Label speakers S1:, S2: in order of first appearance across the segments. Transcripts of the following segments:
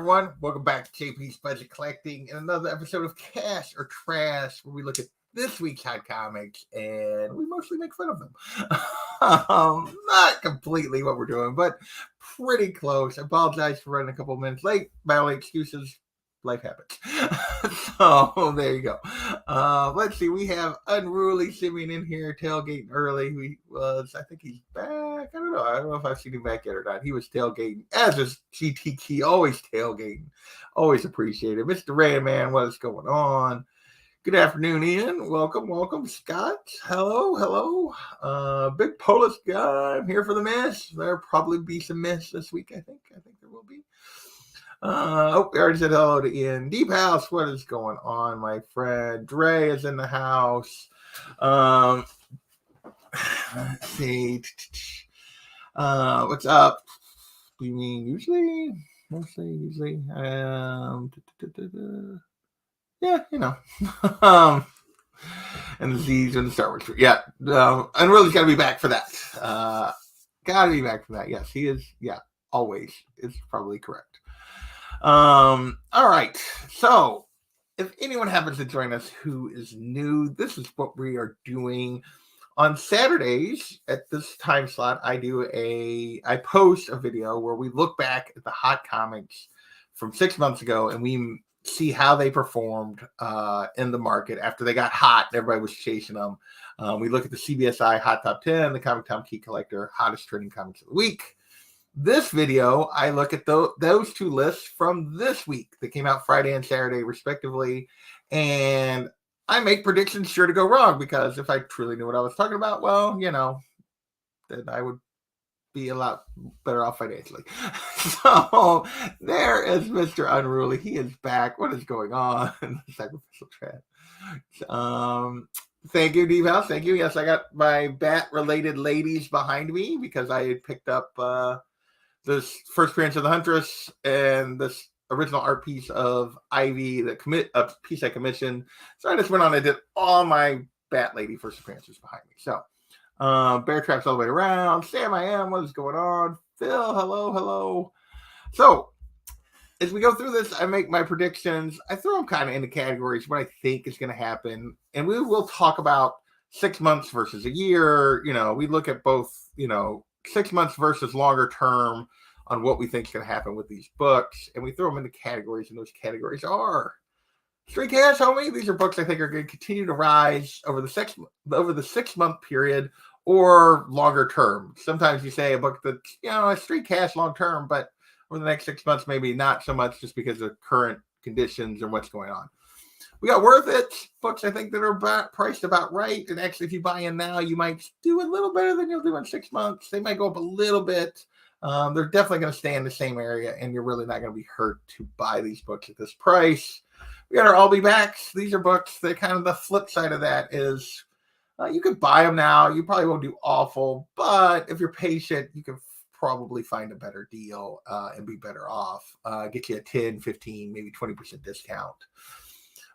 S1: everyone. Welcome back to JP's Budget Collecting and another episode of Cash or Trash, where we look at this week's hot comics and we mostly make fun of them. Not completely what we're doing, but pretty close. I apologize for running a couple minutes late. My only excuses, life happens. So there you go. Let's see. We have Unruly Simeon in here tailgating early. I think he's back. I don't know if I've seen him back yet or not. He was tailgating, as is GTK, always tailgating. Always appreciate it. Mr. Rayman, what is going on? Good afternoon, Ian. Welcome. Scott, hello. Big Polish guy. I'm here for the miss. There'll probably be some miss this week, I think there will be. We already said hello to Ian. Deep House, what is going on, my friend? Dre is in the house. Let's see. What's up? Do you mean usually? Mostly, usually. Yeah, you know. And the Z's in the Star Wars. Yeah. Unreally's got to be back for that. Yes, he is. Yeah, always is probably correct. All right. So if anyone happens to join us who is new, this is what we are doing on Saturdays at this time slot. I post a video where we look back at the hot comics from 6 months ago and we see how they performed in the market after they got hot and everybody was chasing them. We look at the CBSI Hot Top 10, the Comic Tom Key Collector, hottest trending comics of the week. This video, I look at those two lists from this week that came out Friday and Saturday, respectively, and I make predictions sure to go wrong, because if I truly knew what I was talking about, well, then I would be a lot better off financially. So there is Mr. Unruly. He is back. What is going on? Sacrificial trap. Thank you, Deep House. Thank you. Yes, I got my bat-related ladies behind me because I had picked up this first appearance of the Huntress and this original art piece of Ivy, a piece I commissioned. So I just went on and did all my bat lady first appearances behind me. So Bear Traps all the way around. Sam, I am. What is going on? Phil, hello. So as we go through this, I make my predictions. I throw them kind of into categories, what I think is going to happen. And we will talk about 6 months versus a year. We look at both, 6 months versus longer term on what we think is going to happen with these books. And we throw them into categories, and those categories are Straight Cash, homie. These are books I think are going to continue to rise over the 6 month period or longer term. Sometimes you say a book that's, a straight cash long term, but over the next 6 months, maybe not so much just because of current conditions and what's going on. We got Worth It books, I think, that are priced about right. And actually, if you buy in now, you might do a little better than you'll do in 6 months. They might go up a little bit. They're definitely going to stay in the same area, and you're really not going to be hurt to buy these books at this price. We got our I'll Be Backs. These are books that kind of the flip side of that is you could buy them now. You probably won't do awful, but if you're patient, you can probably find a better deal and be better off. Get you a 10, 15, maybe 20% discount.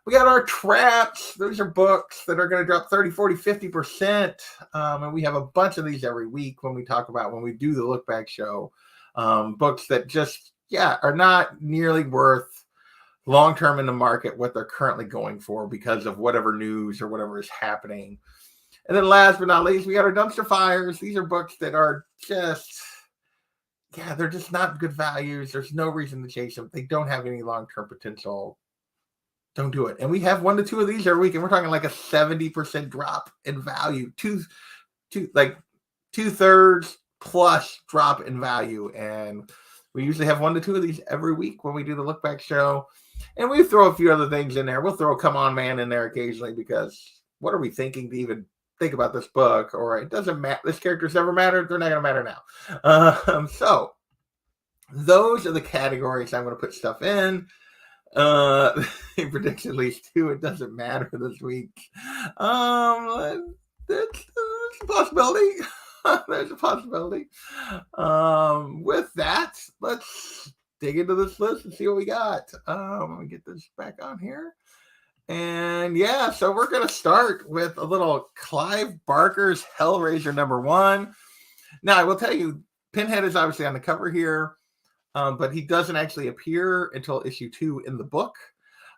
S1: We got our Traps. Those are books that are going to drop 30, 40, 50%. And we have a bunch of these every week when we do the look back show. Books that just, are not nearly worth long-term in the market what they're currently going for because of whatever news or whatever is happening. And then last but not least, we got our Dumpster Fires. These are books that are just, they're just not good values. There's no reason to chase them. They don't have any long-term potential. Don't do it. And we have 1 to 2 of these every week, and we're talking like a 70% drop in value, two-thirds plus drop in value. And we usually have 1 to 2 of these every week when we do the look back show. And we throw a few other things in there. We'll throw a Come On Man in there occasionally because what are we thinking to even think about this book? Or it doesn't matter. This character's never mattered. They're not going to matter now. So those are the categories I'm going to put stuff in. He predicts at least 2. It doesn't matter this week. There's a possibility. There's a possibility. With that, let's dig into this list and see what we got. Let me get this back on here. And so we're going to start with a little Clive Barker's Hellraiser #1. Now, I will tell you, Pinhead is obviously on the cover here. but he doesn't actually appear until issue 2 in the book.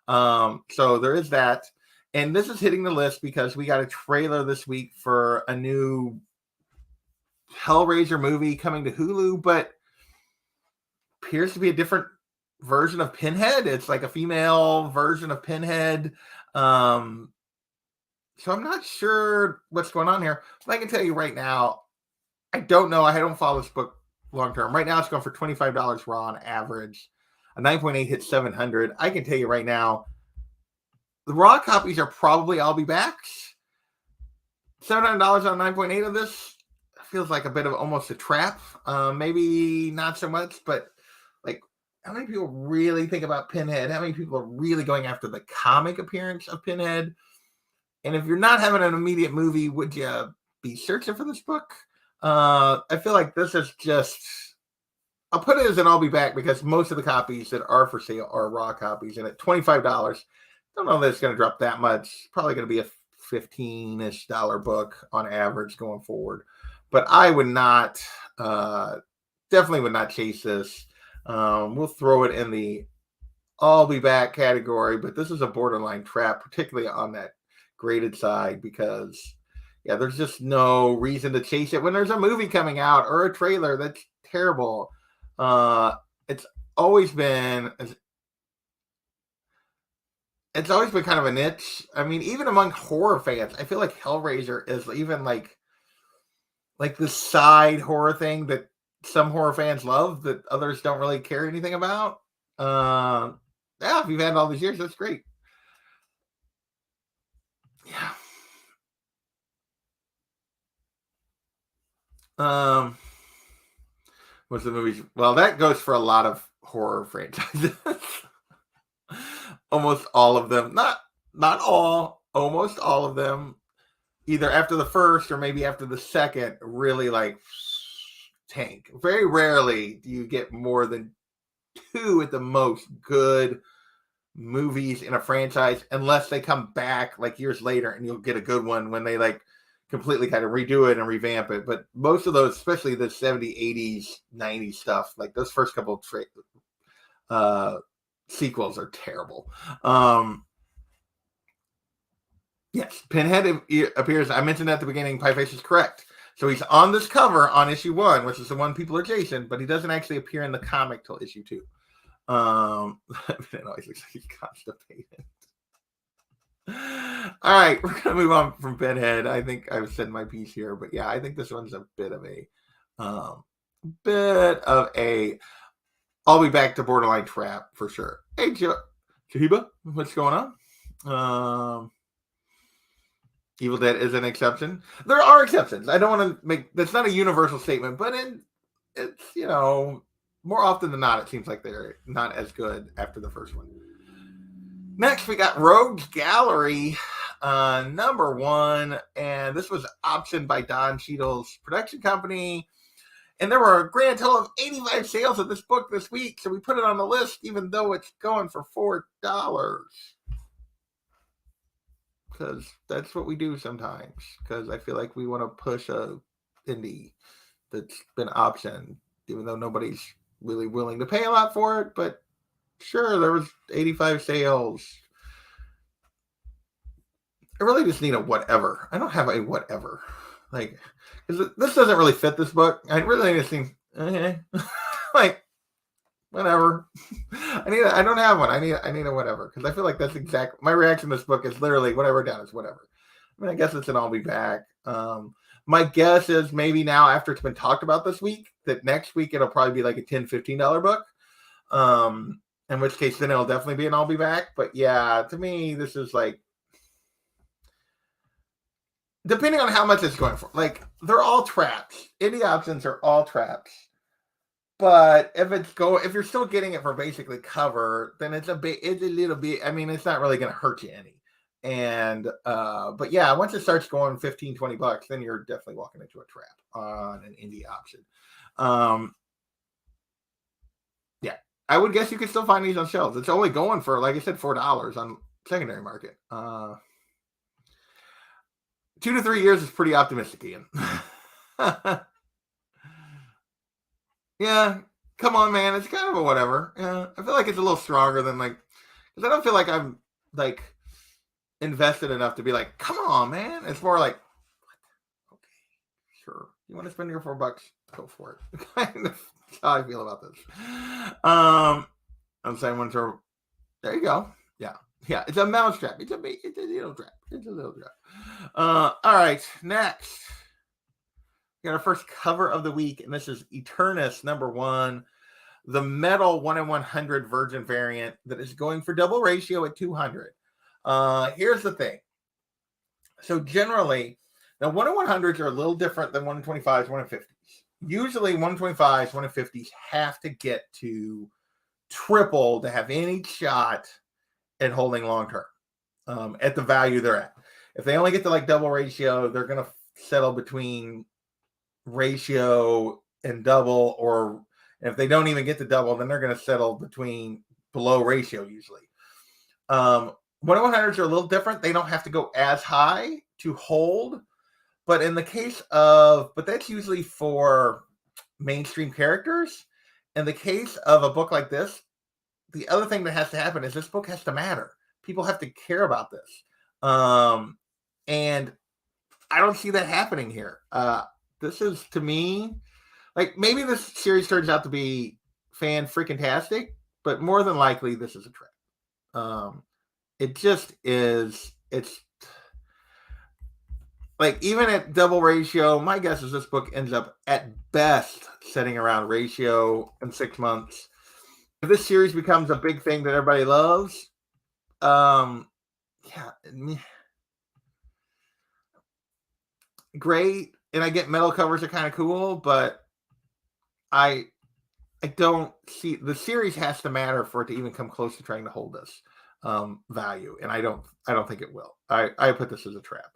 S1: So there is that. And this is hitting the list because we got a trailer this week for a new Hellraiser movie coming to Hulu, but appears to be a different version of Pinhead. It's like a female version of Pinhead. So I'm not sure what's going on here. But I can tell you right now, I don't know. I don't follow this book long term. Right now, it's going for $25 raw on average. A 9.8 hits 700. I can tell you right now, the raw copies are probably I'll be backs. $700 on 9.8 of this feels like a bit of almost a trap. Maybe not so much, but like, how many people really think about Pinhead? How many people are really going after the comic appearance of Pinhead? And if you're not having an immediate movie, would you be searching for this book? I feel like this is just, I'll put it as an I'll be back because most of the copies that are for sale are raw copies. And at $25, don't know that it's going to drop that much. Probably going to be a $15-ish book on average going forward. But I would not, definitely would not chase this. We'll throw it in the I'll be back category, but this is a borderline trap, particularly on that graded side, because yeah, there's just no reason to chase it when there's a movie coming out or a trailer that's terrible. It's always been kind of a niche. I mean, even among horror fans, I feel like Hellraiser is even like the side horror thing that some horror fans love that others don't really care anything about. Yeah, if you've had all these years, that's great. Yeah. What's the movie? Well, that goes for a lot of horror franchises. Almost all of them. Not all. Almost all of them. Either after the first or maybe after the second, really like tank. Very rarely do you get more than 2 at the most good movies in a franchise, unless they come back like years later and you'll get a good one when they like completely kind of redo it and revamp it. But most of those, especially the 70s, 80s, 90s stuff, like those first couple of sequels are terrible. Yes, Pinhead appears. I mentioned at the beginning, Pieface is correct. So he's on this cover on issue 1, which is the one people are chasing, but he doesn't actually appear in the comic till issue 2. It always looks like he's constipated. All right, we're gonna move on from Pinhead. I think I've said my piece here, but yeah, I think this one's a bit of a I'll be back to borderline trap for sure. Hey, Chahiba, what's going on? Evil Dead is an exception. There are exceptions. I don't want to make that's not a universal statement, but it's more often than not, it seems like they're not as good after the first one. Next, we got Rogues Gallery, number 1, and this was optioned by Don Cheadle's production company. And there were a grand total of 85 sales of this book this week, so we put it on the list, even though it's going for $4. Because that's what we do sometimes. Because I feel like we want to push a indie that's been optioned, even though nobody's really willing to pay a lot for it. But sure, there was 85 sales. I really just need a whatever. I don't have a whatever. Like, because this doesn't really fit this book. I really just think, okay, like, whatever. I don't have one. I need a whatever, because I feel like that's exactly my reaction to this book is literally what I wrote down is whatever. I mean, I guess it's an I'll be back. My guess is maybe now after it's been talked about this week, that next week it'll probably be like a $10, $15 book. In which case then it'll definitely be an I'll be back. But yeah, to me, this is like, depending on how much it's going for, like they're all traps. Indie options are all traps. But if you're still getting it for basically cover, then it's a little bit. I mean, it's not really going to hurt you any. And but yeah, once it starts going $15, $20, then you're definitely walking into a trap on an indie option. Yeah, I would guess you could still find these on shelves. It's only going for, like I said, $4 on secondary market. 2 to 3 years is pretty optimistic, Ian. Yeah, come on, man, it's kind of a whatever. Yeah, I feel like it's a little stronger than like, because I don't feel like I'm like invested enough to be like, come on, man. It's more like, okay, sure. You want to spend your $4? Go for it. Kind of how I feel about this. I'm saying when there you go. Yeah. Yeah. It's a mouse trap. It's a little trap. It's a little trap. All right. Next. We got our first cover of the week, and this is Eternus #1, the metal 1 in 100 virgin variant that is going for double ratio at 200. Here's the thing. So generally, now 1 in 100s are a little different than 1 in 25s, 1 in 50s. Usually 1 in 25s, 1 in 50s have to get to triple to have any shot at holding long term at the value they're at. If they only get to like double ratio, they're going to settle between ratio and double, or if they don't even get to double, then they're going to settle between below ratio usually. 1 in 100s are a little different. They don't have to go as high to hold, but in the case of, but that's usually for mainstream characters. In the case of a book like this, the other thing that has to happen is this book has to matter. People have to care about this. And I don't see that happening here. This is, to me, like, maybe this series turns out to be fan-freaking-tastic, but more than likely, this is a trap. It just is. It's like, even at double ratio, my guess is this book ends up at best setting around ratio in 6 months. If this series becomes a big thing that everybody loves, yeah, great. And I get metal covers are kind of cool, but I don't see, the series has to matter for it to even come close to trying to hold this value, and I don't think it will. I put this as a trap.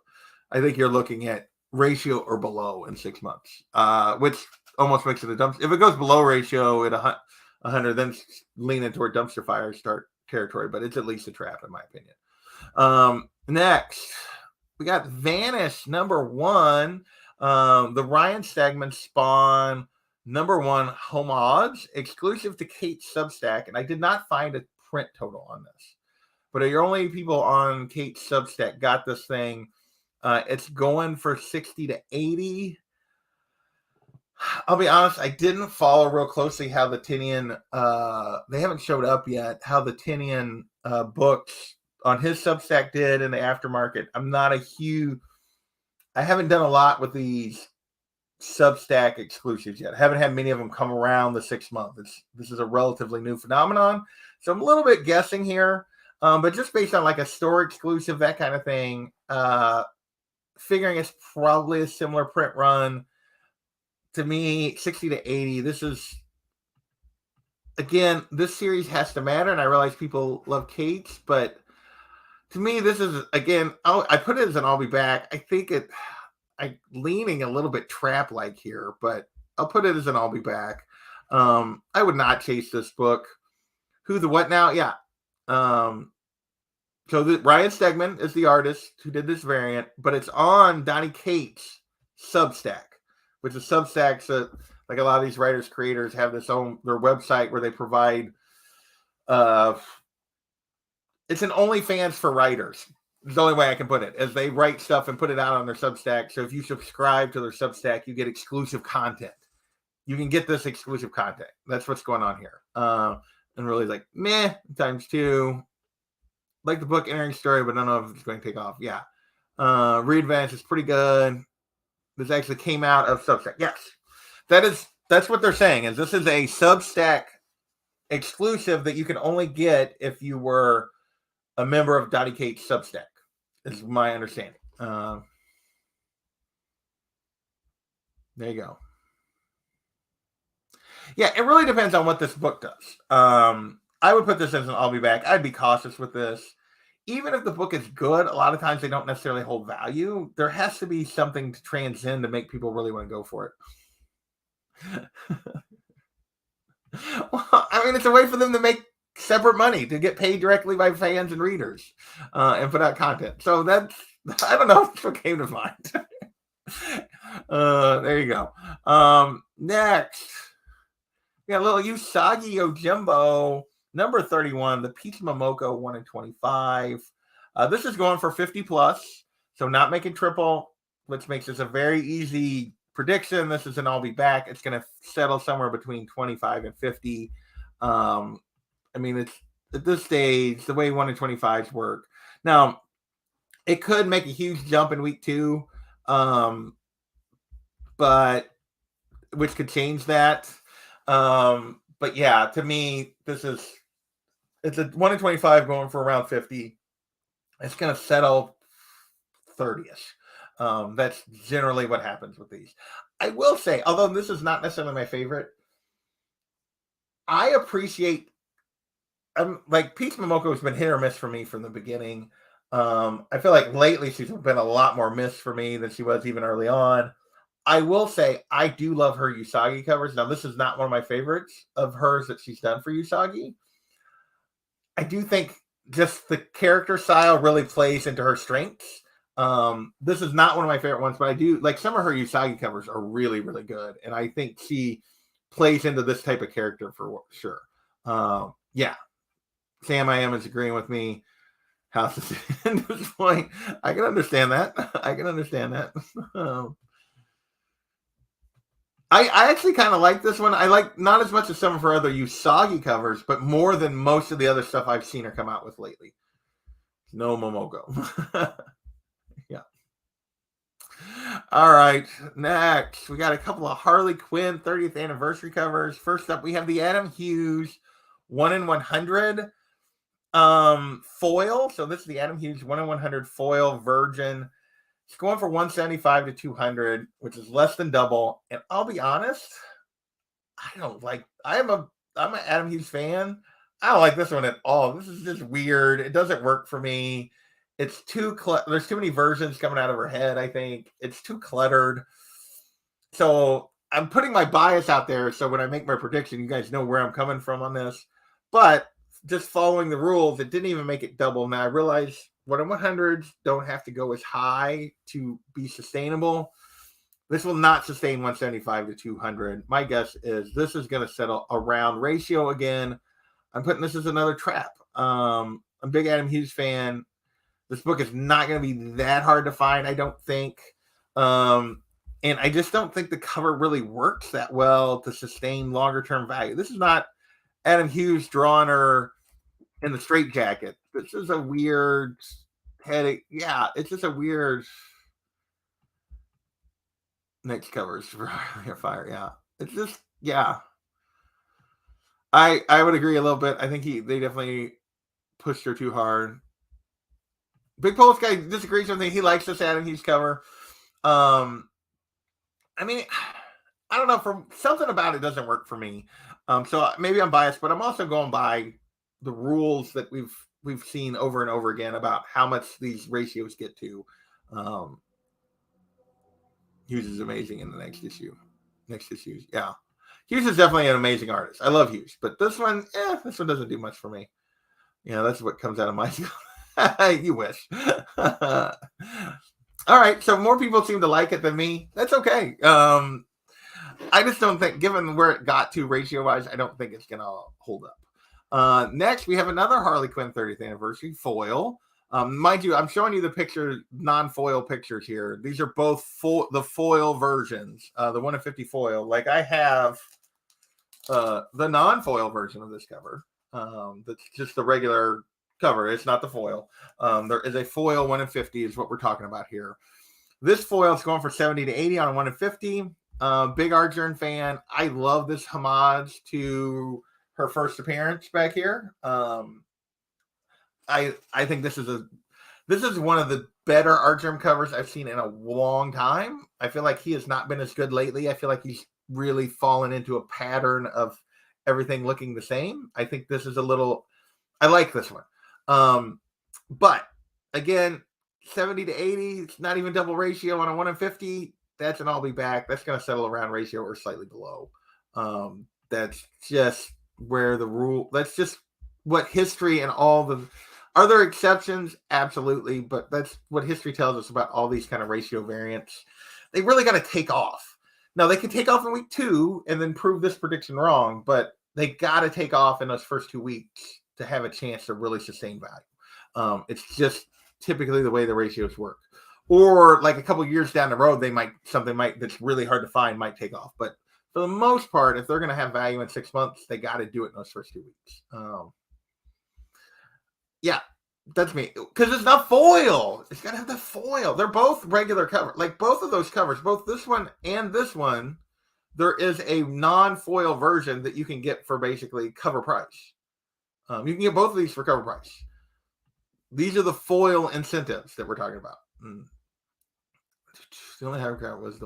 S1: I think you're looking at ratio or below in 6 months, which almost makes it a dumpster. If it goes below ratio at 100, then leaning toward dumpster fire start territory, but it's at least a trap in my opinion. Next, we got Vanish #1, the Ryan Stegman Spawn #1 homage, exclusive to Kate's Substack, and I did not find a print total on this, but your only people on Kate's Substack got this thing. It's going for 60 to 80. I'll be honest, I didn't follow real closely how the Tinian, they haven't showed up yet, how the Tinian books on his Substack did in the aftermarket. I haven't done a lot with these Substack exclusives yet. I haven't had many of them come around the 6 month. This is a relatively new phenomenon. So I'm a little bit guessing here, but just based on like a store exclusive, that kind of thing, figuring it's probably a similar print run. To me, 60 to 80, this is, again, this series has to matter, and I realize people love Kate's, but to me, this is, again, I put it as an I'll be back. I think I'm leaning a little bit trap-like here, but I'll put it as an I'll be back. I would not chase this book. Who the what now? Yeah. So Ryan Stegman is the artist who did this variant, but it's on Donny Cates' Substack, which is Substacks that, like, a lot of these writers, creators have their website where they provide, it's an OnlyFans for writers. It's the only way I can put it, as they write stuff and put it out on their Substack. So if you subscribe to their Substack, you get exclusive content. You can get this exclusive content. That's what's going on here. And really, like, meh, ×2. Like the book, entering story, but I don't know if it's going to take off. Yeah. Read Vanish is pretty good. This actually came out of Substack. Yes. That's what they're saying, is this is a Substack exclusive that you can only get if you were a member of Donny Cates' Substack, is my understanding. There you go. Yeah, it really depends on what this book does. I would put this as an I'll be back. I'd be cautious with this. Even if the book is good, a lot of times they don't necessarily hold value. There has to be something to transcend to make people really want to go for it. Well, I mean, it's a way for them to make separate money, to get paid directly by fans and readers, and put out content. So that's, I don't know if that's what came to mind. There you go. Next, Yeah, little Usagi Yojimbo, number 31, the Peach Momoko 1 in 25. This is going for 50 plus, so not making triple, which makes this a very easy prediction. This is an I'll be back. It's going to settle somewhere between 25 and 50. I mean, it's at this stage, the way 1 in 25s work. Now, it could make a huge jump in week 2, but which could change that. But yeah, to me, it's a 1 in 25 going for around 50. It's going to settle 30ish. That's generally what happens with these. I will say, although this is not necessarily my favorite, I appreciate. Like Peach Momoko has been hit or miss for me from the beginning. I feel like lately she's been a lot more miss for me than she was even early on. I will say I do love her Usagi covers. Now, this is not one of my favorites of hers that she's done for Usagi. I do think just the character style really plays into her strengths. This is not one of my favorite ones, but I do like some of her Usagi covers are really, really good. And I think she plays into this type of character for sure. Yeah. Sam I am is agreeing with me. House is at this point. I can understand that. I actually kind of like this one. I like not as much as some of her other Usagi covers, but more than most of the other stuff I've seen her come out with lately. No Momoko. Yeah. All right. Next, we got a couple of Harley Quinn 30th anniversary covers. First up, we have the Adam Hughes 1 in 100 foil. So this is the Adam Hughes 1 in 100 foil virgin. It's going for 175 to 200, which is less than double. And I'll be honest, I'm an Adam Hughes fan. I don't like this one at all. This is just weird. It doesn't work for me. It's there's too many versions coming out of her head, I think. It's too cluttered. So I'm putting my bias out there. So when I make my prediction, you guys know where I'm coming from on this. But just following the rules, it didn't even make it double. Now I realize 1 in 100s don't have to go as high to be sustainable. This will not sustain 175 to 200. My guess is this is going to settle around ratio again. I'm putting this as another trap. I'm a big Adam Hughes fan. This book is not going to be that hard to find, I don't think. And I just don't think the cover really works that well to sustain longer term value. This is not Adam Hughes drawing her in the straitjacket. This is a weird headache. Yeah, it's just a weird next covers for Fire. Yeah, it's just I would agree a little bit. I think they definitely pushed her too hard. Big Polish guy disagrees with me. He likes this Adam Hughes cover. I mean, I don't know. For something about it doesn't work for me. So maybe I'm biased, but I'm also going by the rules that we've seen over and over again about how much these ratios get to. Hughes is amazing in the next issue. Yeah. Hughes is definitely an amazing artist. I love Hughes, but this one doesn't do much for me. Yeah, that's what comes out of my you wish. All right, so more people seem to like it than me. That's okay. I just don't think, given where it got to ratio-wise, I don't think it's going to hold up. Next, we have another Harley Quinn 30th anniversary foil. Mind you, I'm showing you the non-foil pictures here. These are both the foil versions, the 1 in 50 foil. Like I have the non-foil version of this cover. That's just the regular cover. It's not the foil. There is a foil 1 in 50 is what we're talking about here. This foil is going for 70 to 80 on a 1 in 50. Big Arjun fan. I love this homage to her first appearance back here. I think this is one of the better Arjun covers I've seen in a long time. I feel like he has not been as good lately. I feel like he's really fallen into a pattern of everything looking the same. I think this is I like this one. But again, 70 to 80, it's not even double ratio on a 1 in 50. That's an I'll be back. That's going to settle around ratio or slightly below. That's just where that's just what history and are there exceptions? Absolutely. But that's what history tells us about all these kind of ratio variants. They really got to take off. Now they can take off in week 2 and then prove this prediction wrong, but they got to take off in those first 2 weeks to have a chance to really sustain value. It's just typically the way the ratios work. Or like a couple years down the road, something that's really hard to find might take off. But for the most part, if they're going to have value in 6 months, they got to do it in those first 2 weeks. Yeah, that's me. Because it's not foil. It's got to have the foil. They're both regular cover. Like both of those covers, both this one and this one, there is a non-foil version that you can get for basically cover price. You can get both of these for cover price. These are the foil incentives that we're talking about. The only hardcover was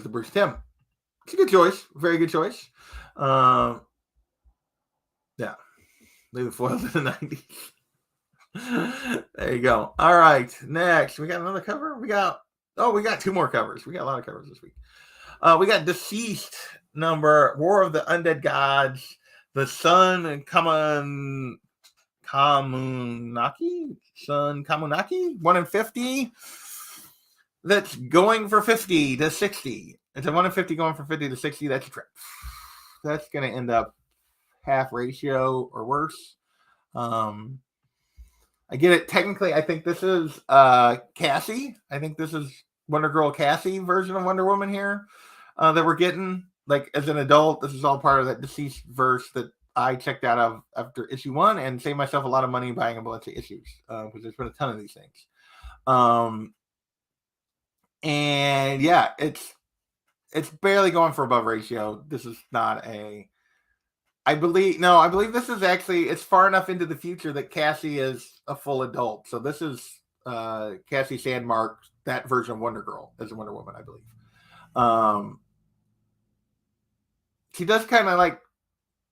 S1: the Bruce Timm. It's a good choice. Very good choice. Yeah. Leave the foils in the 90s. There you go. All right. Next, we got another cover. We got 2 more covers. We got a lot of covers this week. We got Deceased number, War of the Undead Gods, the Sun Kamunaki, 1 in 50. That's going for 50 to 60. It's a 1 in 50 going for 50 to 60. That's a trip. That's going to end up half ratio or worse. I get it. Technically, I think this is Cassie. I think this is Wonder Girl Cassie version of Wonder Woman here that we're getting. Like as an adult, this is all part of that Deceased verse that I checked out of after issue 1 and saved myself a lot of money buying a bunch of issues because there's been a ton of these things. And yeah, it's barely going for above ratio. This is not I believe this is actually, it's far enough into the future that Cassie is a full adult. So this is Cassie Sandmark, that version of Wonder Girl as a Wonder Woman, I believe. She does kind of like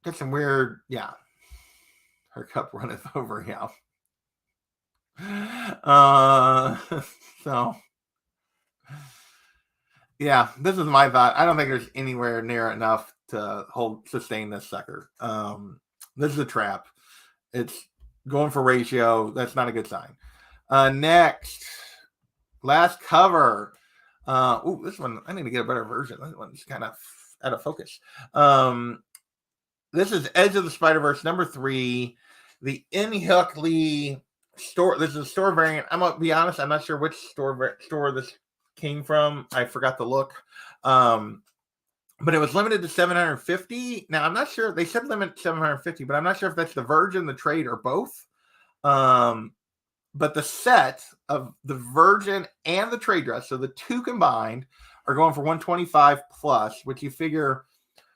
S1: get some weird, her cup runneth over, so yeah, this is my thought. I don't think there's anywhere near enough to sustain this sucker. This is a trap. It's going for ratio. That's not a good sign. Next, last cover. This one, I need to get a better version. This one's kind of out of focus. This is Edge of the Spider-Verse number 3. The In-Hyuk Lee store. This is a store variant. I'm gonna be honest, I'm not sure which store this came from. I forgot to look. But it was limited to 750. Now I'm not sure. They said limit 750, but I'm not sure if that's the Virgin, the trade, or both. But the set of the Virgin and the trade dress, so the 2 combined, are going for 125 plus, which you figure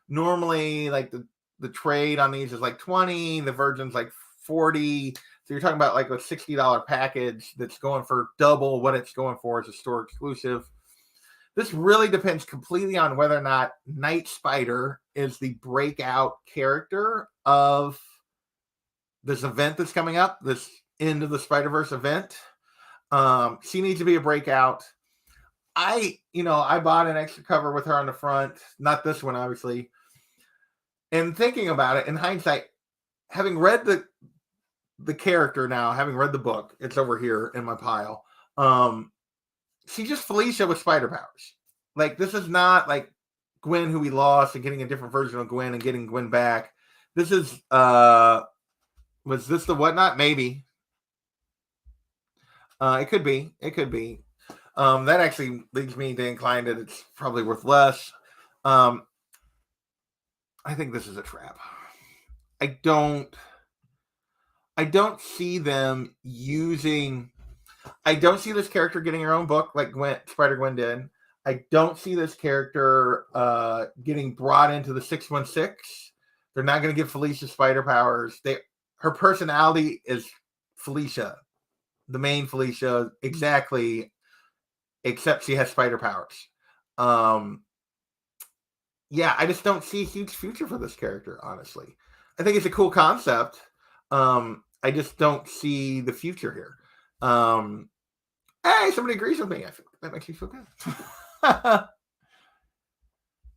S1: normally like the trade on these is like 20, the Virgin's like 40. So you're talking about like a $60 package that's going for double what it's going for as a store exclusive. This really depends completely on whether or not Night Spider is the breakout character of this event that's coming up, this End of the Spider-Verse event. She needs to be a breakout. I bought an extra cover with her on the front, not this one, obviously. And thinking about it in hindsight, having read the character now, having read the book, it's over here in my pile. She's just Felicia with spider powers. Like, this is not like Gwen, who we lost, and getting a different version of Gwen and getting Gwen back. This is, was this the Whatnot? Maybe. It could be. That actually leads me to incline that it's probably worth less. I think this is a trap. I don't see them using. I don't see this character getting her own book like Spider-Gwen did. I don't see this character getting brought into the 616. They're not going to give Felicia spider powers. Her personality is Felicia, the main Felicia, exactly, except she has spider powers. I just don't see a huge future for this character, honestly. I think it's a cool concept. I just don't see the future here. Hey, somebody agrees with me. I feel that makes me feel good.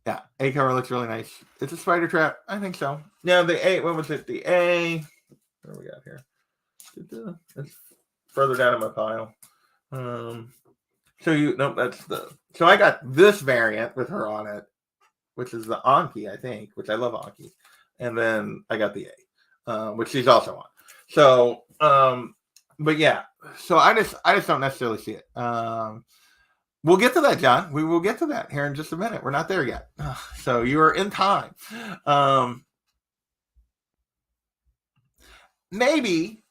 S1: Yeah, A cover looks really nice. It's a spider trap. I think so. Yeah, the A. What was it? The A. What do we got here? It's further down in my pile. So I got this variant with her on it, which is the Anki, I think, which I love Anki. And then I got the A, which she's also on. So, but yeah, so I just don't necessarily see it. We'll get to that, John. We will get to that here in just a minute. We're not there yet. So you are in time. Maybe,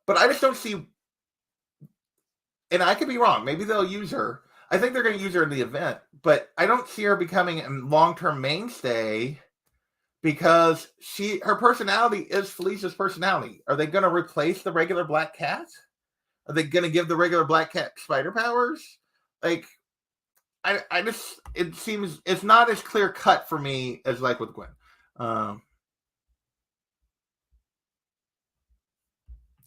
S1: but I just don't see, and I could be wrong. Maybe they'll use her. I think they're going to use her in the event, but I don't see her becoming a long-term mainstay because her personality is Felicia's personality. Are they going to replace the regular Black Cat? Are they going to give the regular Black Cat spider powers? Like, I just, it seems it's not as clear cut for me as like with Gwen.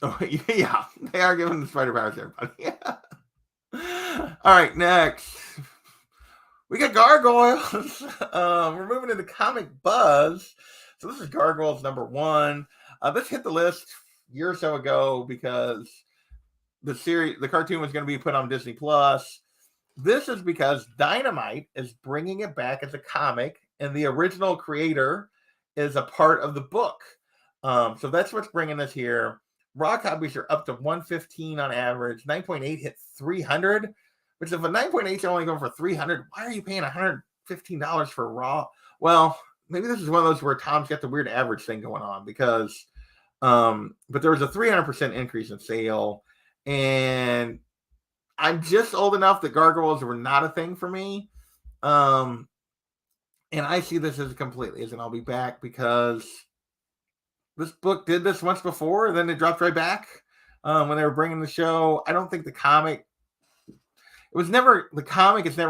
S1: Oh, yeah, they are giving the spider powers to everybody. Yeah. All right, next. We got Gargoyles. We're moving into comic buzz. So this is Gargoyles #1. This hit the list a year or so ago because the cartoon was going to be put on Disney Plus. This is because Dynamite is bringing it back as a comic, and the original creator is a part of the book. So that's what's bringing us here. Raw copies are up to 115 on average. 9.8 hit 300, which if a 9.8 is only going for 300, why are you paying $115 for Raw? Well, maybe this is one of those where Tom's got the weird average thing going on because, but there was a 300% increase in sale, and I'm just old enough that Gargoyles were not a thing for me. And I see this as completely as an I'll be back because this book did this once before, and then it dropped right back when they were bringing the show. I don't think the comic is never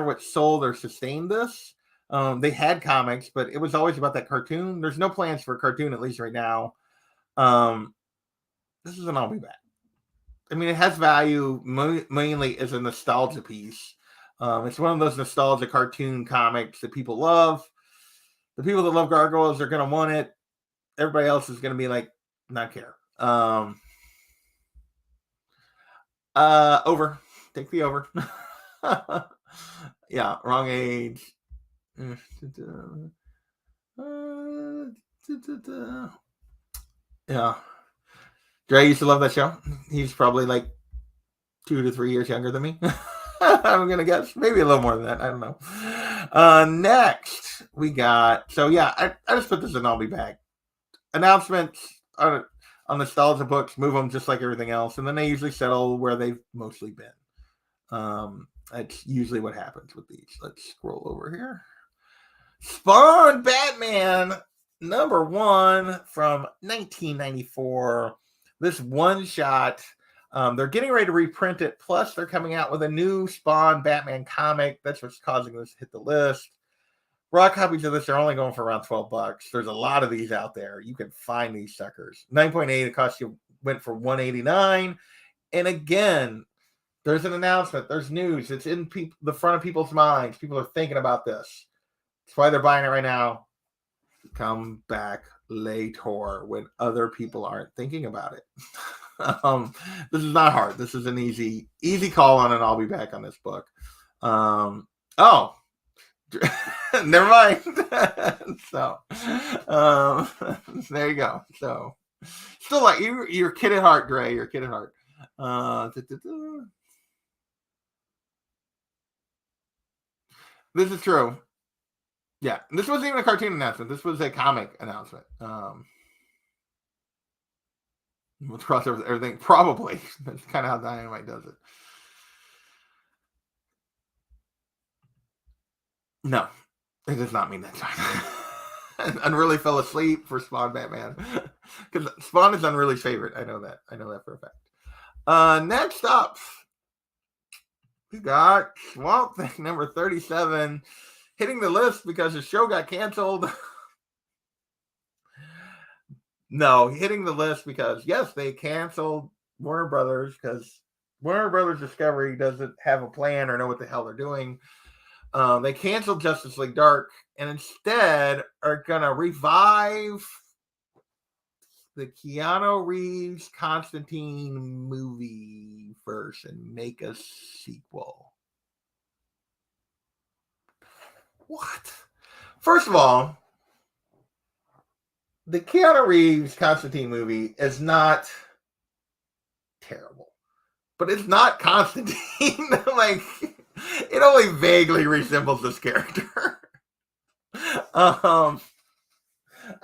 S1: what sold or sustained this. They had comics, but it was always about that cartoon. There's no plans for a cartoon, at least right now. This is an I'll be back. I mean, it has value mainly as a nostalgia piece. It's one of those nostalgia cartoon comics that people love. The people that love Gargoyles are going to want it. Everybody else is going to be like, not care. Over. Take the over. Yeah, wrong age. Yeah. Dre used to love that show. He's probably like 2 to 3 years younger than me. I'm going to guess. Maybe a little more than that. I don't know. Next, we got... So, yeah, I just put this in I'll be back. Announcements on nostalgia books, move them just like everything else, and then they usually settle where they've mostly been. That's usually what happens with these. Let's scroll over here. Spawn Batman #1 from 1994. This one shot. They're getting ready to reprint it. Plus, they're coming out with a new Spawn Batman comic. That's what's causing this to hit the list. Raw copies of this are only going for around $12. There's a lot of these out there. You can find these suckers. 9.8, went for $189. And again, there's an announcement. There's news. It's in the front of people's minds. People are thinking about this. That's why they're buying it right now. Come back later when other people aren't thinking about it. This is not hard. This is an easy call on, and I'll be back on this book. Never mind. So, there you go. So, still like you're kid at heart, Gray. You're kid at heart. This is true. Yeah, this wasn't even a cartoon announcement. This was a comic announcement. We'll cross over everything. Probably. That's kind of how Dynamite does it. No, it does not mean that time. Unruly fell asleep for Spawn Batman. Because Spawn is Unruly's favorite. I know that for a fact. Next up, we got Swamp Thing #37 hitting the list because the show got canceled. No, hitting the list because, yes, they canceled Warner Brothers because Warner Brothers Discovery doesn't have a plan or know what the hell they're doing. They canceled Justice League Dark and instead are going to revive the Keanu Reeves Constantine movie first and make a sequel. What? First of all, the Keanu Reeves Constantine movie is not terrible, but it's not Constantine. Like, it only vaguely resembles this character. I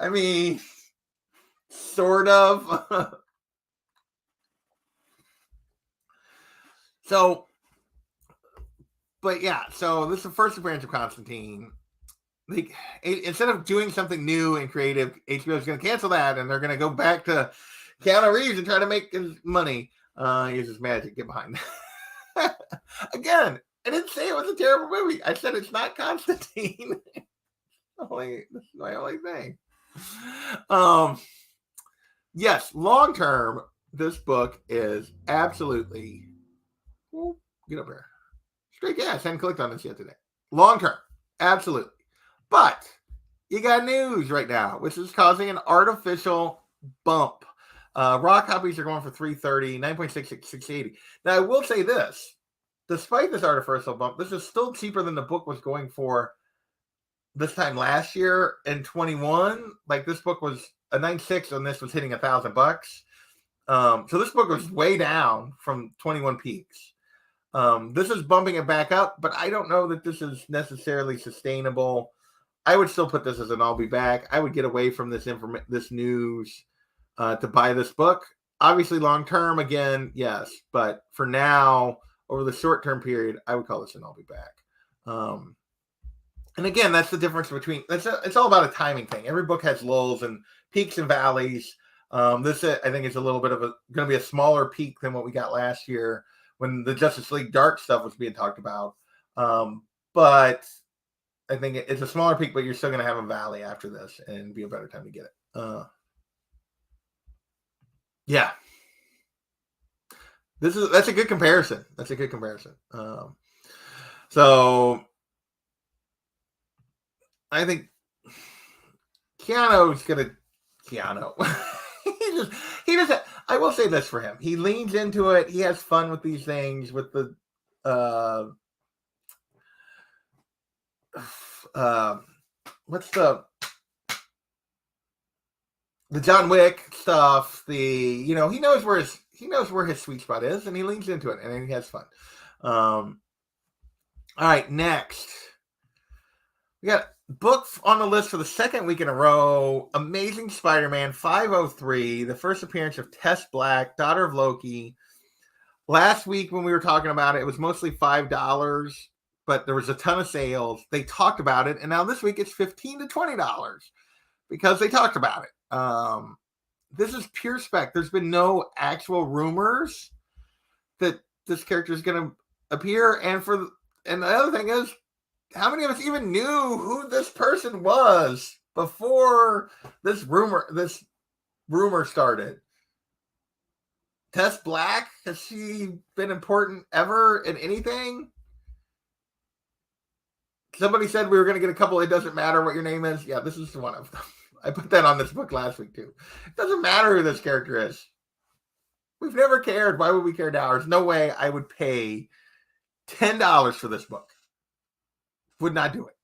S1: mean, sort of. So, but yeah, so this is the first appearance of Constantine. Instead of doing something new and creative, HBO is going to cancel that, and they're going to go back to Keanu Reeves and try to make his money. Use his magic. Get behind. Again, I didn't say it was a terrible movie. I said it's not Constantine. This is my only thing. Yes, long term, this book is absolutely. Well, get up here. Straight gas. I hadn't clicked on this yet today. Long term, absolutely. But you got news right now, which is causing an artificial bump. Raw copies are going for $330, 9.66, $680. Now, I will say this. Despite this artificial bump, this is still cheaper than the book was going for this time last year in 21. Like, this book was a 9.6 and this was hitting $1,000. So this book was way down from 21 peaks. This is bumping it back up, but I don't know that this is necessarily sustainable. I would still put this as an I'll be back. I would get away from this news to buy this book. Obviously, long term, again, yes. But for now, over the short term period, I would call this an I'll be back. And again, that's the difference between. It's all about a timing thing. Every book has lulls and peaks and valleys. This, I think, is a little bit of going to be a smaller peak than what we got last year when the Justice League Dark stuff was being talked about. But I think it's a smaller peak, but you're still going to have a valley after this and be a better time to get it. Yeah. That's a good comparison. So I think Keanu. he just I will say this for him. He leans into it. He has fun with these things, with the what's the John Wick stuff. He knows where his sweet spot is, and he leans into it, and he has fun. All right, next we got book on the list for the second week in a row. Amazing Spider-Man 503, the first appearance of Tes-Lakk, daughter of Loki. Last week when we were talking about it, it was mostly $5, but there was a ton of sales. They talked about it, and now this week it's $15 to $20 because they talked about it. This is pure spec. There's been no actual rumors that this character is going to appear, and the other thing is, how many of us even knew who this person was before this rumor started? Tes-Lakk, has she been important ever in anything? Somebody said we were going to get a couple. It doesn't matter what your name is. Yeah, this is one of them. I put that on this book last week too. It doesn't matter who this character is. We've never cared. Why would we care now? There's no way I would pay $10 for this book. Would not do it.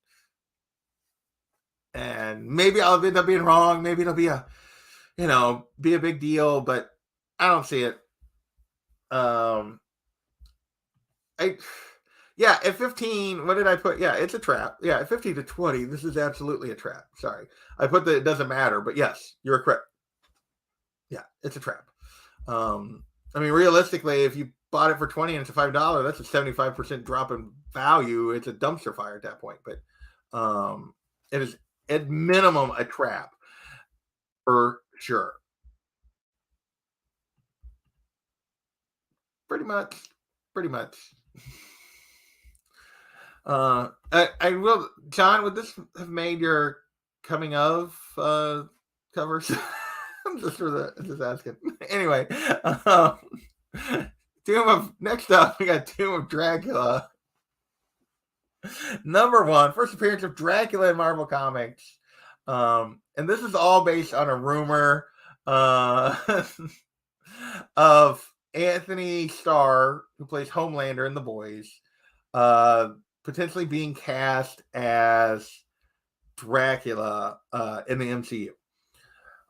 S1: And maybe I'll end up being wrong. Maybe it'll be be a big deal, but I don't see it. At 15, what did I put? Yeah, it's a trap. Yeah, at 15 to 20, this is absolutely a trap. Sorry. I put it doesn't matter, but yes, you're correct. Yeah, it's a trap. Realistically, if you bought it for 20 and it's a $5, that's a 75% drop in value. It's a dumpster fire at that point, but it is at minimum a trap for sure. Pretty much. I will, John, would this have made your coming of covers? I'm just asking. Anyway, next up, we got Tomb of Dracula. Number 1, first appearance of Dracula in Marvel Comics. And this is all based on a rumor of Anthony Starr, who plays Homelander in The Boys, potentially being cast as Dracula in the MCU.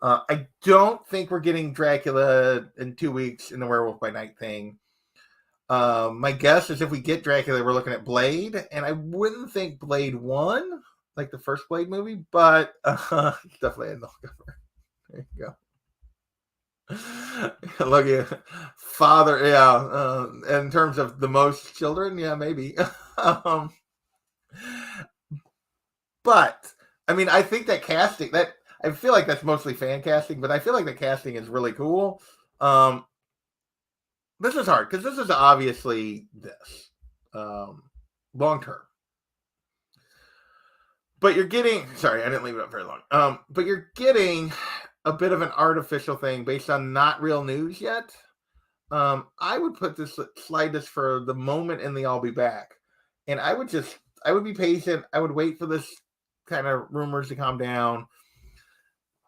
S1: I don't think we're getting Dracula in 2 weeks in the Werewolf by Night thing. My guess is if we get Dracula, we're looking at Blade, and I wouldn't think Blade 1, like the first Blade movie, but definitely a no cover. There you go. Look at father, yeah. In terms of the most children, yeah, maybe. But I mean, I think that casting, that I feel like that's mostly fan casting, but I feel like the casting is really cool. This is hard because this is obviously this long term. But you're getting, sorry, I didn't leave it up very long. But you're getting a bit of an artificial thing based on not real news yet. I would slide this for the moment in the I'll be back. And I would be patient. I would wait for this kind of rumors to calm down.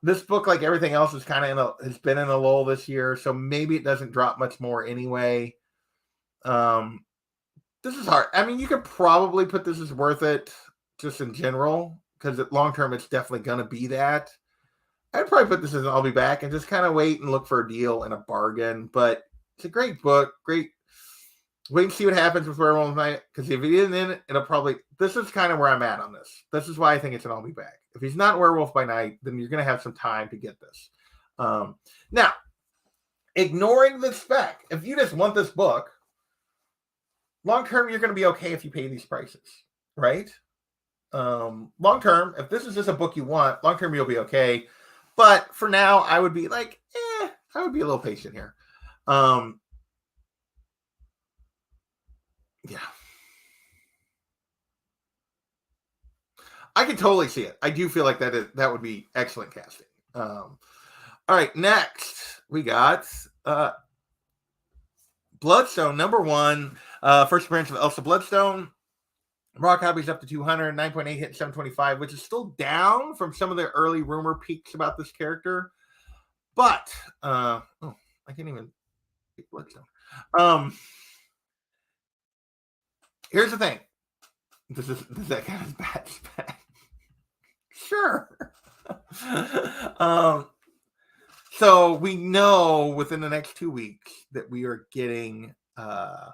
S1: This book, like everything else, is kind of has been in a lull this year, so maybe it doesn't drop much more anyway. This is hard. I mean, you could probably put this as worth it just in general, because long term, it's definitely going to be that. I'd probably put this as I'll be back and just kind of wait and look for a deal and a bargain. But it's a great book. Great. Wait and see what happens with Werewolf Night, because if he isn't in it, it'll probably. This is kind of where I'm at on this. This is why I think it's an I'll be back. If he's not Werewolf by Night, then you're going to have some time to get this. Now, ignoring the spec, if you just want this book, long term, you're going to be okay if you pay these prices, right? Long term, if this is just a book you want, long term, you'll be okay. But for now, I would be like, I would be a little patient here. Yeah. I can totally see it. I do feel like that would be excellent casting. All right, next we got Bloodstone, #1. First appearance of Elsa Bloodstone. Raw copies up to 200, 9.8 hit, 725, which is still down from some of the early rumor peaks about this character. But I can't even pick Bloodstone. Here's the thing. Does that kind of bad spec? Sure. So we know within the next 2 weeks that we are getting the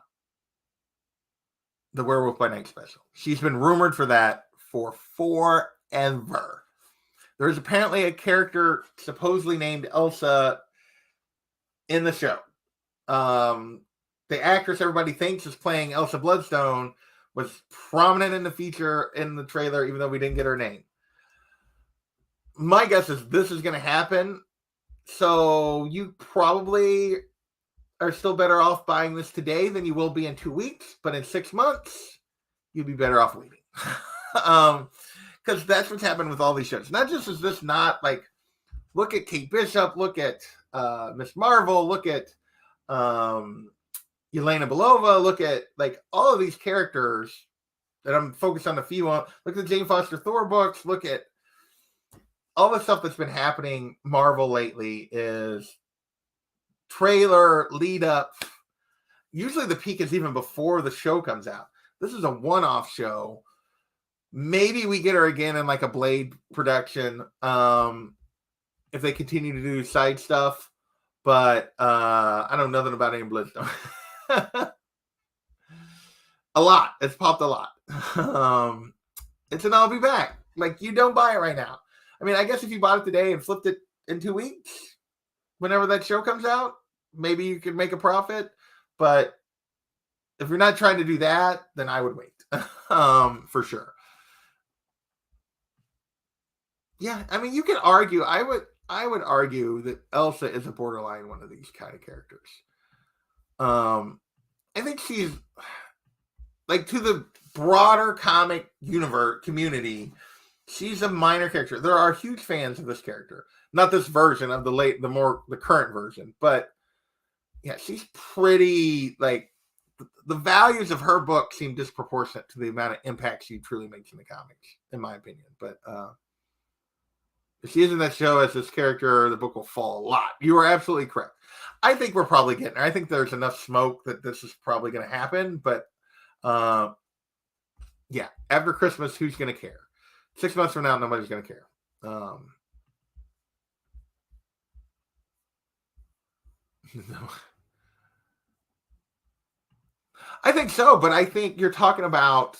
S1: Werewolf by Night special. She's been rumored for that for forever. There's apparently a character supposedly named Elsa in the show. The actress everybody thinks is playing Elsa Bloodstone was prominent in the feature in the trailer, even though we didn't get her name. My guess is this is going to happen. So you probably are still better off buying this today than you will be in 2 weeks. But in 6 months, you'd be better off waiting. Because that's what's happened with all these shows. Not just is this not like, look at Kate Bishop, look at Miss Marvel, look at Yelena Belova, look at like all of these characters that I'm focused on a few on. Look at the Jane Foster Thor books. Look at all the stuff that's been happening Marvel lately is trailer, lead up. Usually the peak is even before the show comes out. This is a one-off show. Maybe we get her again in like a Blade production if they continue to do side stuff. But I know nothing about any Bloodstone. A lot. It's popped a lot. It's an I'll be back. Like, you don't buy it right now. I mean, I guess if you bought it today and flipped it in 2 weeks, whenever that show comes out, maybe you could make a profit. But if you're not trying to do that, then I would wait. For sure. Yeah, I mean, you can argue. I would argue that Elsa is a borderline one of these kind of characters. I think she's like, to the broader comic universe community, she's a minor character. There are huge fans of this character, not this version of the current version, but yeah, she's pretty like the values of her book seem disproportionate to the amount of impact she truly makes in the comics, in my opinion. But if she is in that show as this character, the book will fall a lot. You are absolutely correct. I think we're probably getting there. I think there's enough smoke that this is probably going to happen, but Yeah, after Christmas, who's going to care? 6 months from now, nobody's going to care. No. I think so, but I think you're talking about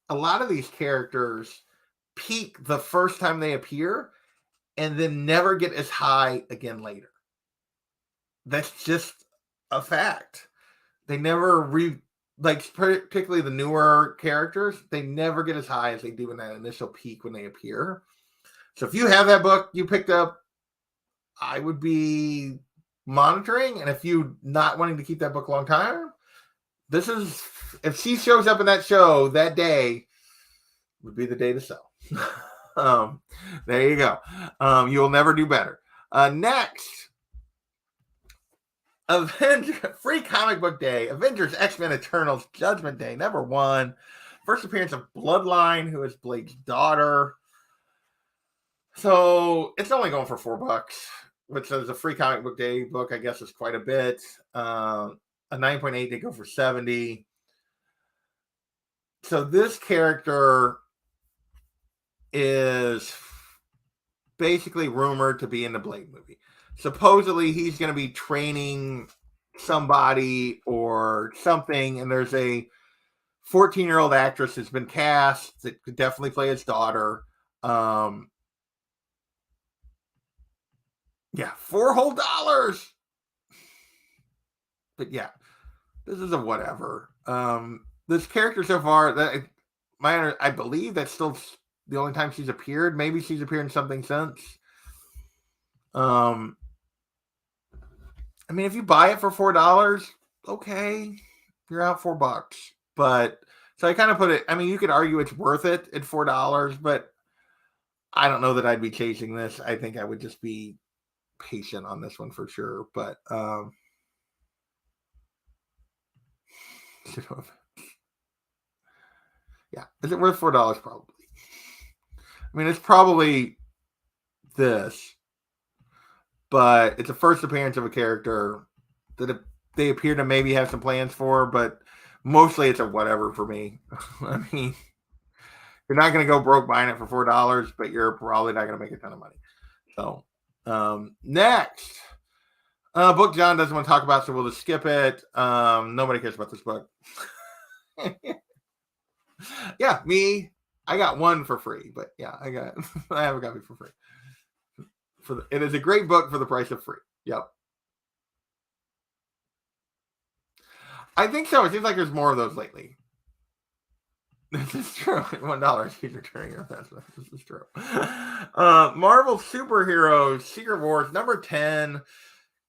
S1: a lot of these characters peak the first time they appear and then never get as high again later. That's just a fact. They never like particularly the newer characters, they never get as high as they do in that initial peak when they appear. So if you have that book you picked up, I would be monitoring, and if you not wanting to keep that book a long time, this is, if she shows up in that show that day, would be the day to sell. There you go. You'll never do better. Next, Free Comic Book Day, Avengers, X-Men, Eternals, Judgment Day, #1. First appearance of Bloodline, who is Blade's daughter. So it's only going for $4, which is a Free Comic Book Day book, I guess is quite a bit. A 9.8, they go for 70. So this character is basically rumored to be in the Blade movie. Supposedly he's going to be training somebody or something, and there's a 14-year-old actress that's been cast that could definitely play his daughter. Yeah, $4 whole. But yeah, this is a whatever. This character so far, that I believe that's still the only time she's appeared. Maybe she's appeared in something since. I mean, if you buy it for $4, okay, you're out $4. But so I kind of put it. I mean, you could argue it's worth it at $4, but I don't know that I'd be chasing this. I think I would just be patient on this one for sure. But yeah, is it worth $4? Probably. I mean, it's probably this, but it's a first appearance of a character that they appear to maybe have some plans for, but mostly it's a whatever for me. I mean, you're not going to go broke buying it for $4, but you're probably not going to make a ton of money. So, next book John doesn't want to talk about, so we'll just skip it. Nobody cares about this book. Yeah, me. I got one for free, but yeah, I have a copy for free. It is a great book for the price of free. Yep. I think so. It seems like there's more of those lately. This is true. $1, she's returning your investment. This is true. Marvel Superheroes, Secret Wars, #10.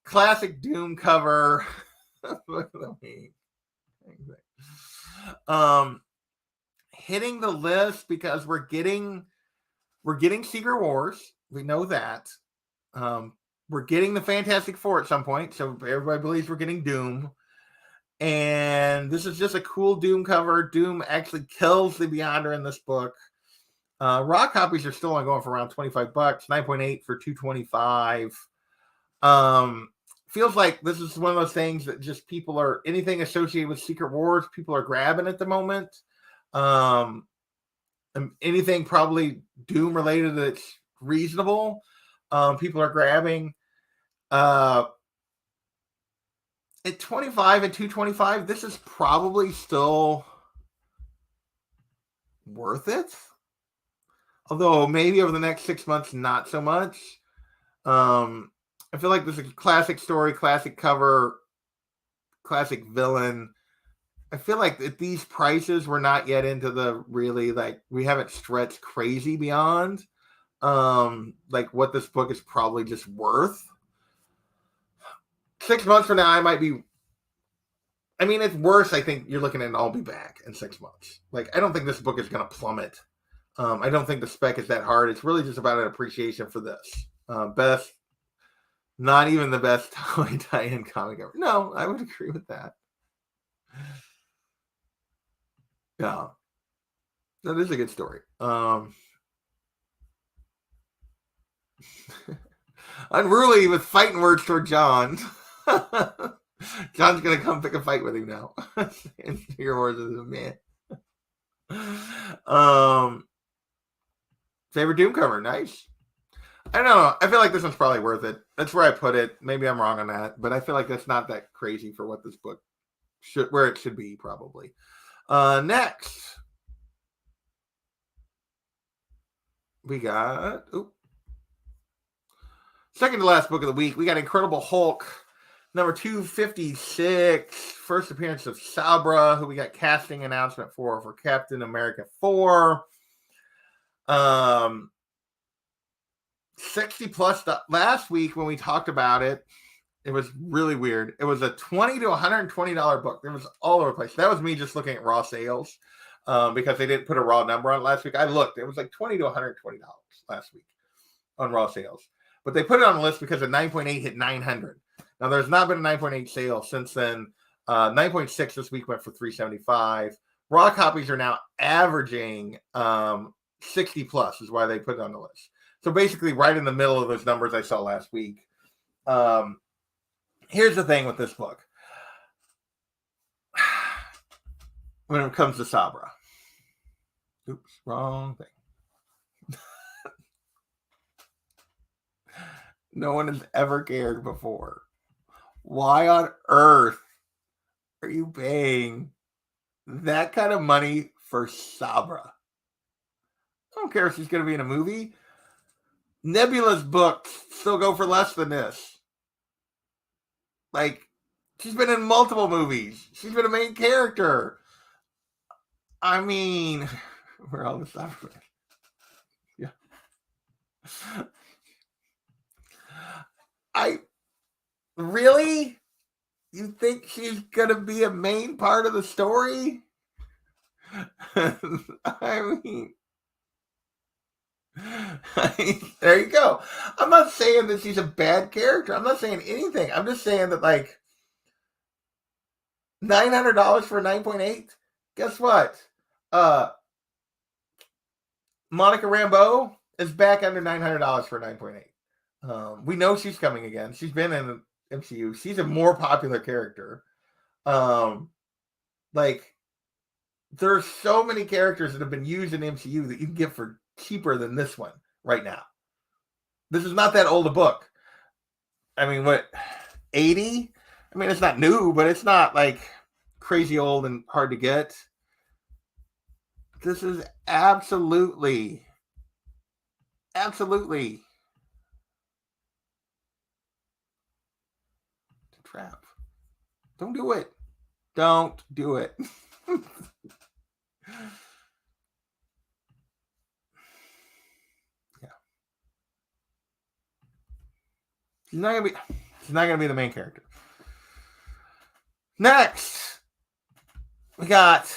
S1: Classic Doom cover. Look at me. Hitting the list because we're getting Secret Wars. We know that. We're getting the Fantastic Four at some point, so everybody believes we're getting Doom. And this is just a cool Doom cover. Doom actually kills the Beyonder in this book. Raw copies are still only going for around $25. 9.8 for $225. Feels like this is one of those things that just people are, anything associated with Secret Wars, people are grabbing at the moment. Anything probably Doom related that's reasonable, people are grabbing. At 25 and 225, this is probably still worth it. Although maybe over the next 6 months, not so much. I feel like this is a classic story, classic cover, classic villain. I feel like at these prices, we're not yet into the really, like, we haven't stretched crazy beyond like what this book is probably just worth. 6 months from now, I might be, I mean, it's worse. I think you're looking at an I'll be back in 6 months. Like, I don't think this book is going to plummet. I don't think the spec is that hard. It's really just about an appreciation for this. Best, not even the best tie-in comic ever. No, I would agree with that. Yeah, that is a good story. Unruly with fighting words toward John. John's gonna come pick a fight with him now. And Secret Wars is a man. Favorite Doom cover, nice. I don't know. I feel like this one's probably worth it. That's where I put it. Maybe I'm wrong on that, but I feel like that's not that crazy for what this book where it should be, probably. Next, we got second to last book of the week. We got Incredible Hulk, number 256, first appearance of Sabra, who we got casting announcement for Captain America 4. 60 plus. Last week when we talked about it, it was really weird. It was a $20 to $120 book. It was all over the place. That was me just looking at raw sales because they didn't put a raw number on it last week. I looked. It was like $20 to $120 last week on raw sales. But they put it on the list because a 9.8 hit 900. Now, there's not been a 9.8 sale since then. 9.6 this week went for $375. Raw copies are now averaging 60 plus is why they put it on the list. So basically right in the middle of those numbers I saw last week. Here's the thing with this book. When it comes to Sabra. Oops, wrong thing. No one has ever cared before. Why on earth are you paying that kind of money for Sabra? I don't care if she's going to be in a movie. Nebula's books still go for less than this. Like, she's been in multiple movies. She's been a main character. I mean, where all the stuff. Yeah. Really? You think she's going to be a main part of the story? I mean, there you go. I'm not saying that she's a bad character. I'm not saying anything. I'm just saying that, like, $900 for 9.8. Guess what? Monica Rambeau is back under $900 for 9.8. We know she's coming again. She's been in the MCU. She's a more popular character. Like, there's so many characters that have been used in MCU that you can get for cheaper than this one right now. This is not that old a book. I mean, what, 80? I mean, it's not new, but it's not like crazy old and hard to get. This is absolutely the trap. Don't do it. Don't do it. Yeah. She's not gonna be the main character. Next, we got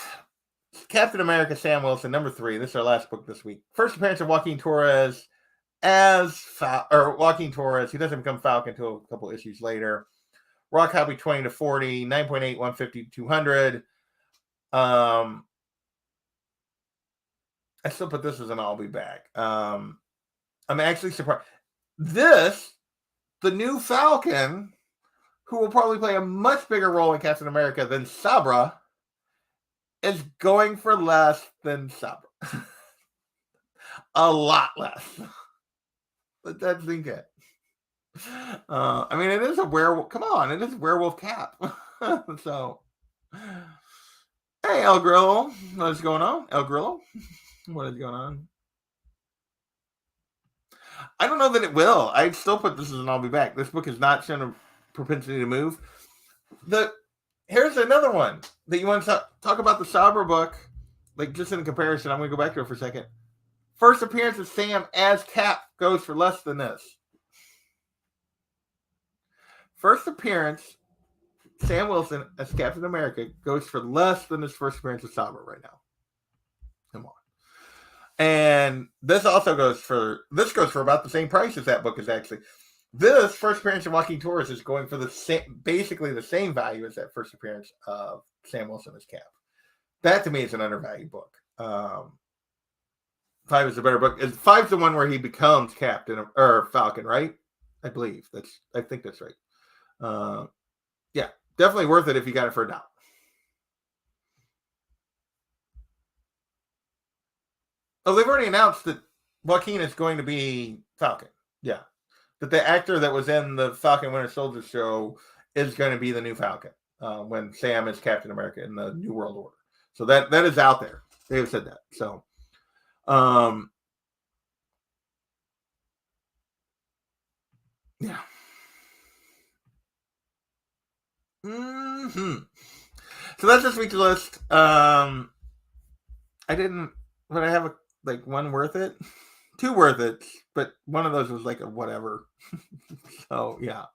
S1: Captain America Sam Wilson, number 3. This is our last book this week. First appearance of Joaquin Torres Joaquin Torres. He doesn't become Falcon until a couple issues later. Raw copy 20 to 40, 9.8, 150 to 200. I still put this as an I'll be back. I'm actually surprised. The new Falcon, who will probably play a much bigger role in Captain America than Sabra, is going for less than Sabra. A lot less. Let that sink in. I mean, it is a werewolf. Come on, it is a werewolf Cap. So, hey, El Grillo, what is going on? El Grillo, what is going on? I don't know that it will. I'd still put this as an I'll be back. This book has not shown a propensity to move. Here's another one that you want to talk about, the Sabra book, like just in comparison. I'm going to go back to it for a second. First appearance of Sam as Cap goes for less than this. First appearance, Sam Wilson as Captain America goes for less than his first appearance of Sabra right now. Come on. And this also goes for about the same price as that book is actually. This first appearance of Joaquin Torres is going for basically the same value as that first appearance of Sam Wilson as Cap. That to me is an undervalued book. 5 is a better book. 5's the one where he becomes Captain or Falcon, right? I think that's right. Yeah, definitely worth it if you got it for $1. Oh, they've already announced that Joaquin is going to be Falcon. Yeah. That the actor that was in the Falcon Winter Soldier show is going to be the new Falcon when Sam is Captain America in the New World Order. So that is out there. They have said that. So, yeah. Mm-hmm. So that's this week's list. I didn't, but I have one worth it, two worth it, but one of those was like a whatever. So yeah.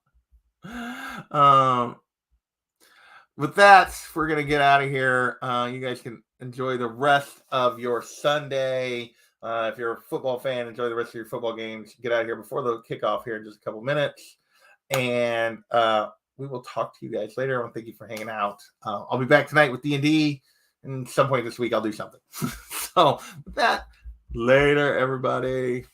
S1: With that, we're gonna get out of here. You guys can enjoy the rest of your Sunday. If you're a football fan, enjoy the rest of your football games. Get out of here before the kickoff here in just a couple minutes, and we will talk to you guys later. I want to thank you for hanging out. I'll be back tonight with D&D, and some point this week I'll do something. So with that, later, everybody.